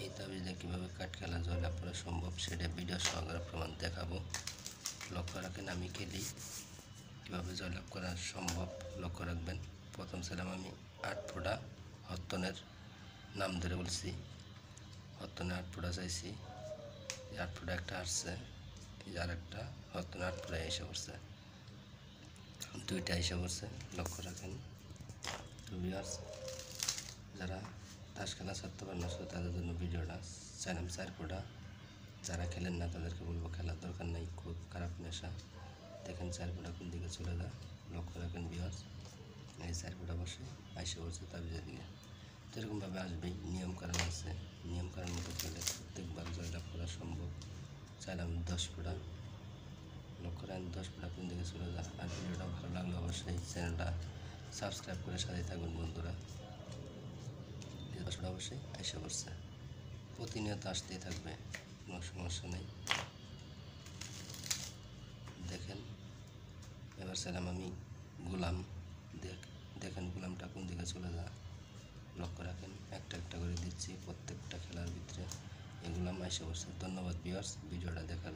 এই তাবিজে কীভাবে কাঠ খেলা জয়লাভ করা সম্ভব সেটা ভিডিও সহকারে প্রমাণ দেখাবো। লক্ষ্য রাখেন, আমি খেলি কীভাবে জয়লাভ করা সম্ভব লক্ষ্য রাখবেন। প্রথম ছিলাম আমি 8 ফোঁটা হত্তনের নাম ধরে বলছি, হত্তনে 8 ফোঁটা চাইছি, 8 ফোঁটা একটা আসছে, আর একটা হত্তনে 8 ফোঁটা এসে পড়ছে, 2টা এসে পড়ছে। লক্ষ্য রাখেন তো ভিউয়ার্স, যারা তাস খেলা ছাড়তে পারেন না তাদের জন্য ভিডিওটা। চাইলাম 4 ফোঁটা, যারা খেলেন না তাদেরকে বলবো খেলার দরকার নেই, খুব খারাপ নেশা। দেখেন 4 ফোঁটা কোন দিকে চলে যায়, লক্ষ্য রাখেন ভিউয়ার্স। এই 4 ফোঁটা বসে আইসে পড়ছে তাবিজের দিকে। তো এরকমভাবে আসবেই, নিয়মকানুন আছে, নিয়মকানুন মতো চলে প্রত্যেকবার জয়লাভ করা সম্ভব। চাইলাম 10 ফোঁটা, লক্ষ্য রাখেন 10 ফোঁটা কোন দিকে চলে যায়। আর ভিডিওটা ভালো লাগলে অবশ্যই চ্যানেলটা সাবস্ক্রাইব করে সাথে থাকবেন বন্ধুরা। 10 ফোঁটা অবশ্যই আইসে পড়ছে, প্রতিনিয়ত আসতেই থাকবে, কোনো সমস্যা নেই। দেখেন এবার ছিলাম আমি গোলাম, দেখেন গোলামটা কোন দিকে চলে যায়, লক্ষ্য রাখেন। একটা একটা করে দিচ্ছি প্রত্যেকটা খেলার ভিতরে, এগুলাম আইসে পড়ছে। ধন্যবাদ ভিউয়ার্স ভিডিওটা দেখার।